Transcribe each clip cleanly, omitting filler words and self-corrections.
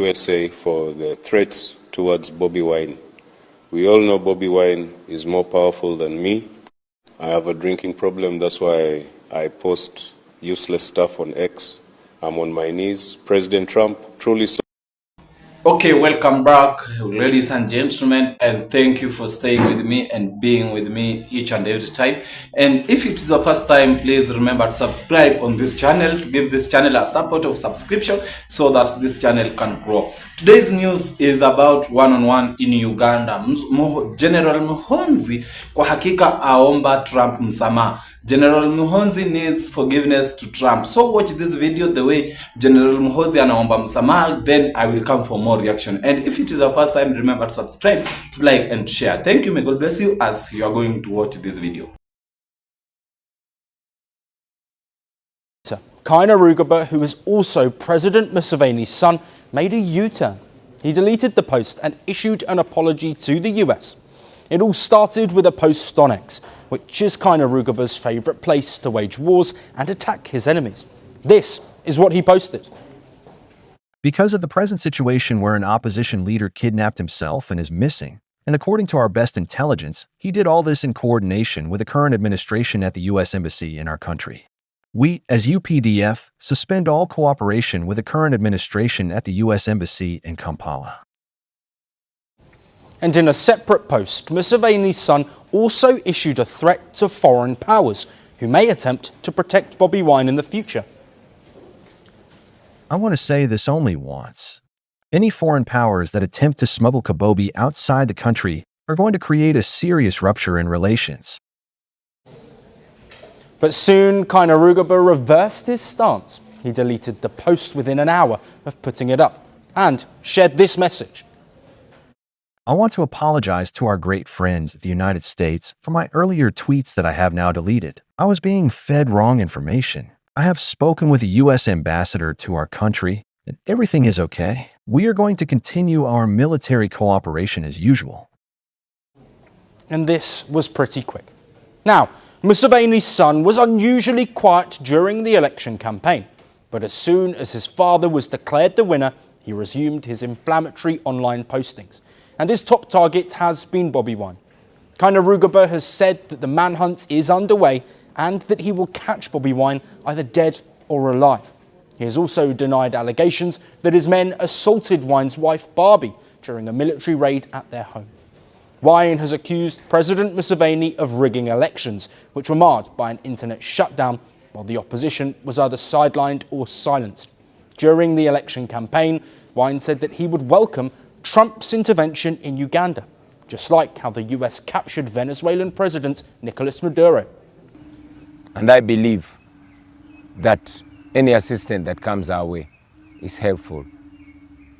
USA for the threats towards Bobi Wine. We all know Bobi Wine is more powerful than me. I have a drinking problem, that's why I post useless stuff on X. I'm on my knees. President Trump, truly so. Okay, welcome back, ladies and gentlemen, and thank you for staying with me and being with me each and every time. And if it is your first time, please remember to subscribe on this channel, to give this channel a support of subscription so that this channel can grow. Today's news is about one-on-one in Uganda. General MUHOOZI kwa hakika aomba Trump msamaha. General MUHOOZI needs forgiveness to Trump. So watch this video the way General MUHOOZI anaomba msamaha, then I will come for more reaction. And if it is your first time, remember to subscribe, to like and to share. Thank you. May God bless you as you are going to watch this video. Kainerugaba, who is also President Museveni's son, made a U-turn. He deleted the post and issued an apology to the US. It all started with a post on X, which is Kainerugaba's favourite place to wage wars and attack his enemies. This is what he posted. Because of the present situation where an opposition leader kidnapped himself and is missing, and according to our best intelligence, he did all this in coordination with the current administration at the US Embassy in our country. We, as UPDF, suspend all cooperation with the current administration at the US Embassy in Kampala. And in a separate post, Museveni's son also issued a threat to foreign powers who may attempt to protect Bobi Wine in the future. I want to say this only once. Any foreign powers that attempt to smuggle Kabobi outside the country are going to create a serious rupture in relations. But soon, Kainerugaba reversed his stance. He deleted the post within an hour of putting it up and shared this message. I want to apologize to our great friends, the United States, for my earlier tweets that I have now deleted. I was being fed wrong information. I have spoken with the U.S. ambassador to our country, and everything is okay. We are going to continue our military cooperation as usual. And this was pretty quick. Now, Museveni's son was unusually quiet during the election campaign, but as soon as his father was declared the winner, he resumed his inflammatory online postings. And his top target has been Bobi Wine. Kainerugaba has said that the manhunt is underway and that he will catch Bobi Wine either dead or alive. He has also denied allegations that his men assaulted Wine's wife Barbie during a military raid at their home. Wine has accused President Museveni of rigging elections, which were marred by an internet shutdown while the opposition was either sidelined or silenced. During the election campaign, Wine said that he would welcome Trump's intervention in Uganda, just like how the US captured Venezuelan President Nicolas Maduro. And I believe that any assistance that comes our way is helpful.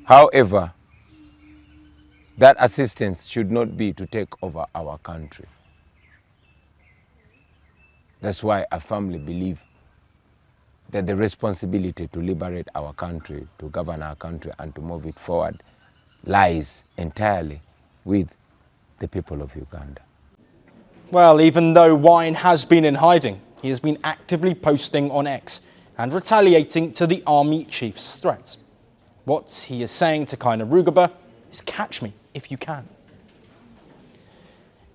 However, that assistance should not be to take over our country. That's why I firmly believe that the responsibility to liberate our country, to govern our country and to move it forward lies entirely with the people of Uganda. Well, even though Wine has been in hiding, he has been actively posting on X and retaliating to the army chief's threats. What he is saying to Kainerugaba is catch me if you can.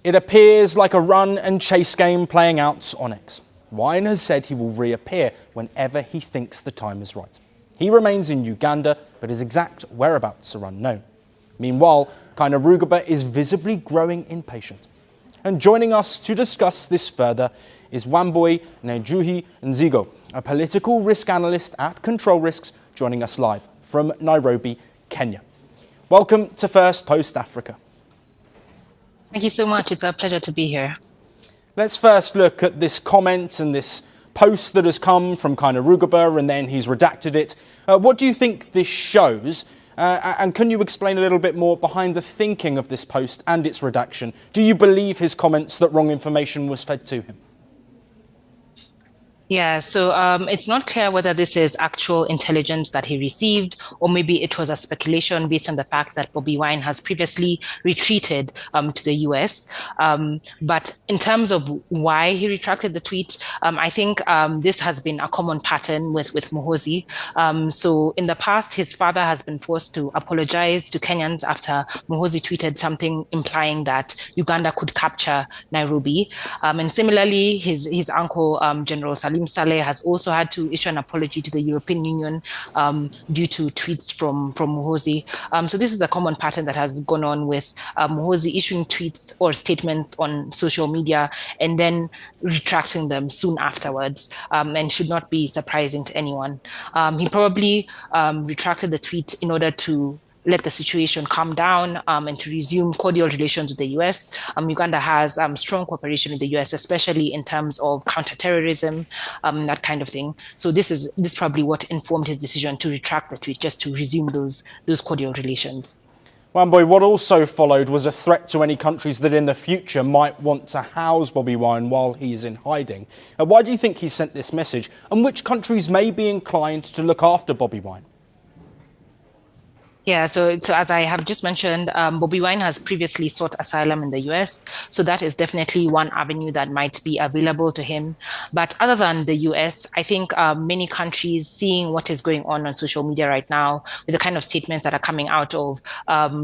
It appears like a run and chase game playing out on X. Wine has said he will reappear whenever he thinks the time is right. He remains in Uganda, but his exact whereabouts are unknown. Meanwhile, Kainerugaba is visibly growing impatient. And joining us to discuss this further is Wambui Nejuhi Nzigo, a political risk analyst at Control Risks, joining us live from Nairobi, Kenya. Welcome to First Post Africa. Thank you so much. It's a pleasure to be here. Let's first look at this comment and this post that has come from Kainerugaba, and then he's redacted it. What do you think this shows? And can you explain a little bit more behind the thinking of this post and its redaction? Do you believe his comments that wrong information was fed to him? Yeah, so it's not clear whether this is actual intelligence that he received, or maybe it was a speculation based on the fact that Bobi Wine has previously retreated to the US. But in terms of why he retracted the tweet, I think this has been a common pattern with MUHOOZI. So in the past, his father has been forced to apologize to Kenyans after MUHOOZI tweeted something implying that Uganda could capture Nairobi. And similarly, his uncle, General Salim Saleh, has also had to issue an apology to the European Union due to tweets from MUHOOZI. So this is a common pattern that has gone on with MUHOOZI issuing tweets or statements on social media and then retracting them soon afterwards, and should not be surprising to anyone. He probably retracted the tweet in order to let the situation calm down and to resume cordial relations with the US. Uganda has strong cooperation with the US, especially in terms of counterterrorism, that kind of thing. So this probably what informed his decision to retract the tweet, just to resume those cordial relations. Wamboy, what also followed was a threat to any countries that in the future might want to house Bobi Wine while he is in hiding. Why do you think he sent this message, and which countries may be inclined to look after Bobi Wine? Yeah, so as I have just mentioned, Bobi Wine has previously sought asylum in the US. So that is definitely one avenue that might be available to him. But other than the US, I think many countries, seeing what is going on social media right now, with the kind of statements that are coming out of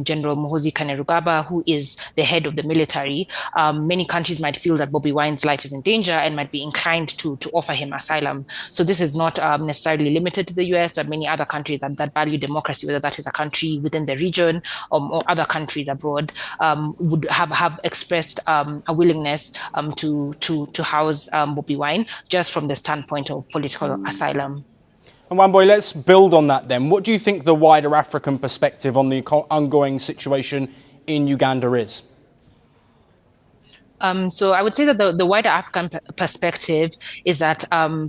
General MUHOOZI Kainerugaba, who is the head of the military, many countries might feel that Bobi Wine's life is in danger and might be inclined to offer him asylum. So this is not necessarily limited to the US, but many other countries that value democracy, whether that is a country within the region or other countries abroad, would have expressed a willingness to house Bobi Wine, just from the standpoint of political asylum. And Wamboy, let's build on that then. What do you think the wider African perspective on the ongoing situation in Uganda is? So I would say that the wider African perspective is that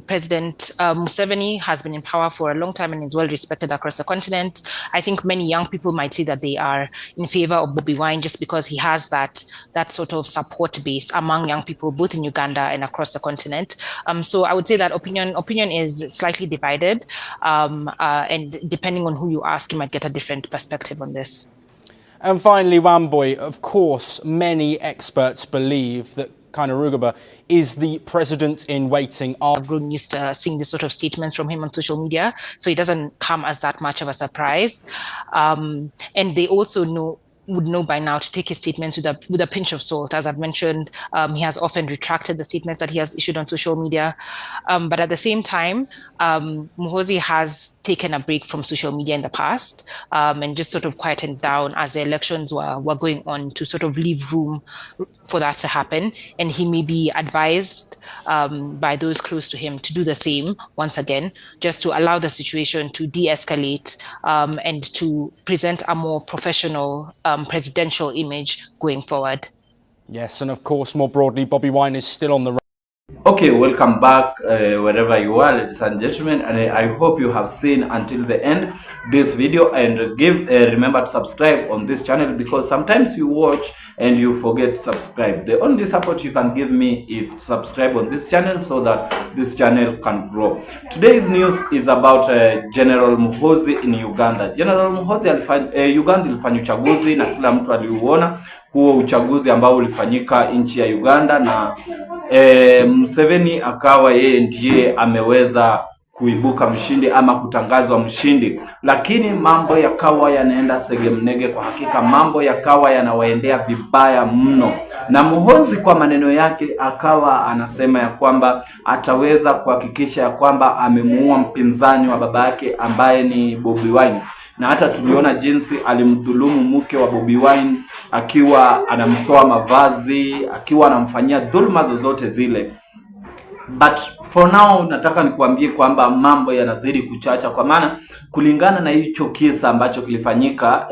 President Museveni has been in power for a long time and is well respected across the continent. I think many young people might say that they are in favor of Bobi Wine just because he has that sort of support base among young people, both in Uganda and across the continent. So I would say that opinion is slightly divided, and depending on who you ask, you might get a different perspective on this. And finally, Wamboy, of course, many experts believe that Kainerugaba is the president in waiting. I've grown used to seeing this sort of statements from him on social media, so it doesn't come as that much of a surprise. And they also would know by now to take his statements with a pinch of salt. As I've mentioned, he has often retracted the statements that he has issued on social media. But at the same time, MUHOOZI has taken a break from social media in the past, and just sort of quietened down as the elections were going on, to sort of leave room for that to happen. And he may be advised by those close to him to do the same once again, just to allow the situation to de-escalate and to present a more professional presidential image going forward. Yes, and of course, more broadly, Bobi Wine is still on the run. Okay, welcome back wherever you are, ladies and gentlemen, and I hope you have seen until the end this video, and remember to subscribe on this channel, because sometimes you watch and you forget to subscribe. The only support you can give me is to subscribe on this channel so that this channel can grow. Today's news is about General MUHOOZI in Uganda. General MUHOOZI Uganda ilifanya uchaguzi na kila mtu aliuona huo uchaguzi ambao ulifanyika nchi ya Uganda, na Museveni akawa yeye ndiye ameweza kuibuka mshindi ama kutangazwa mshindi, lakini mambo yakawa yanaenda segemnege. Kwa hakika mambo yakawa yanawaendea vibaya mno, na MUHOOZI kwa maneno yake akawa anasema ya kwamba ataweza kuhakikisha ya kwamba amemuua mpinzani wa baba yake ambaye ni Bobi Wine. Na hata tuliona jinsi alimdhulumu mke wa Bobi Wine, akiwa anamtoa mavazi, akiwa anamfanyia dhuluma zozote zile. But for now nataka nikuambie kwamba mambo yanazidi kuchacha, kwa maana kulingana na hicho kisa ambacho kilifanyika,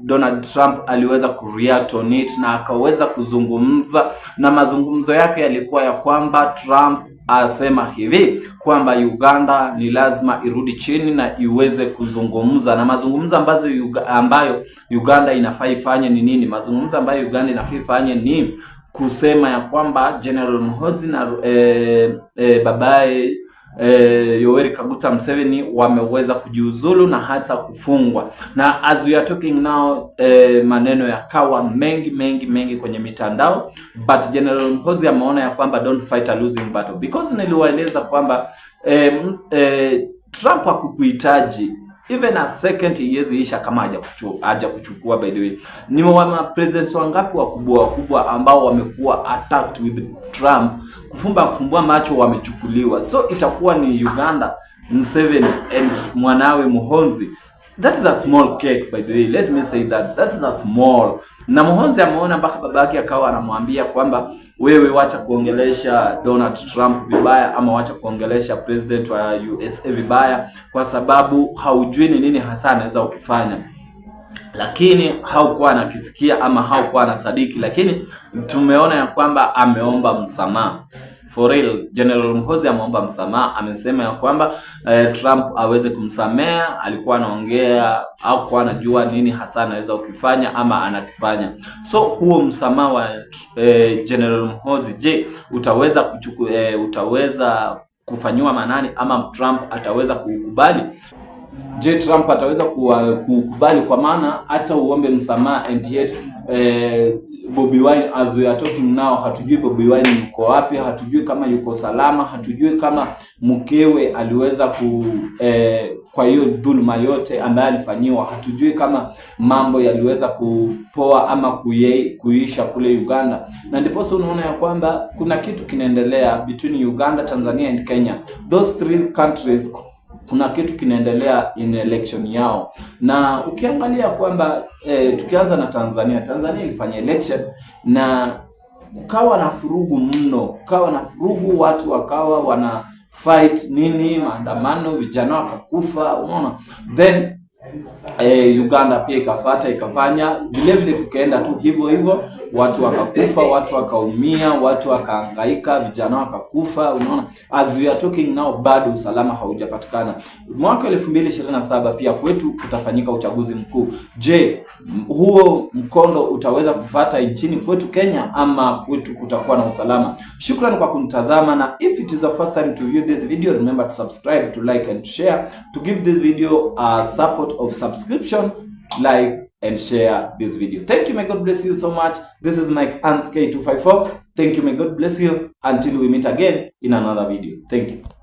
Donald Trump aliweza kureact on it na akaweza kuzungumza, na mazungumzo yake yalikuwa ya kwamba Trump asema hivi kwamba Uganda ni lazima irudi chini na iweze kuzungumza. Na mazungumzo ambayo Uganda inafaa ifanye ni nini? Mazungumzo ambayo Uganda inafaa ifanye ni kusema ya kwamba General MUHOOZI na babaye Yoweri Kaguta Museveni wameweza kujiuzulu na hata kufungwa. Na as we are talking now, maneno yakawa mengi kwenye mitandao, but General MUHOOZI ameona ya kwamba don't fight a losing battle, because niliwaeleza kwamba Trump hakukuhitaji even a second iisha kama haja kuchukua. By the way, ni presidents wangapi wakubwa ambao wamekuwa attacked with Trump, kufumbua macho wamechukuliwa. So itakuwa ni Uganda, Museveni and mwanawe MUHOOZI. That is a small cake, by the way, let me say that is a small. Na MUHOOZI ameona mpaka babake akawa anamwambia kwamba wewe wacha kuongelesha Donald Trump vibaya, ama wacha kuongelesha president wa USA vibaya, kwa sababu haujui ni nini hasa anaweza ukifanya. Lakini haukuwa anakisikia ama haukuwa anasadiki, lakini tumeona ya kwamba ameomba msamaha. For real, General MUHOOZI ameomba msamaha, amesema ya kwamba Trump aweze kumsamea. Alikuwa anaongea au kwa anajua nini hasa anaweza ukifanya ama anakifanya. So huo msamaha wa General MUHOOZI, je, utaweza kufanywa manani, ama Trump ataweza kukubali? Je, Trump ataweza kukubali? Kwa maana hata uombe msamaha and yet Bobi Wine, as we are talking now, hatujui Bobi Wine yuko wapi, hatujui kama yuko salama, hatujui kama mkewe aliweza kwa hiyo dhuluma yote ambayo alifanyiwa, hatujui kama mambo yaliweza kupoa ama kuisha kule Uganda. Na ndipo unaona ya kwamba kuna kitu kinaendelea between Uganda, Tanzania and Kenya. Those three countries, kuna kitu kinaendelea in election yao. Na ukiangalia kwamba tukianza na Tanzania ilifanya election na kukawa na furugu mno, watu wakawa wana fight nini, maandamano, vijana wakakufa, unaona. Then Uganda pia ikafanya vile kukaenda tu hivyo, watu wakakufa, watu wakaumia, watu wakahangaika, vijana wakakufa, unaona. As we are talking now, bado usalama haujapatikana. Mwaka 2027 pia kwetu kutafanyika uchaguzi mkuu. Je, huo mkondo utaweza kufuata nchini kwetu Kenya, ama kwetu kutakuwa na usalama? Shukrani kwa kunitazama, na if it is the first time to view this video, remember to subscribe, to like and to share, to give this video a support of subscription, like and share this video. Thank you, may God bless you so much. This is MIKEANN'S K254. Thank you, may God bless you. Until we meet again in another video. Thank you.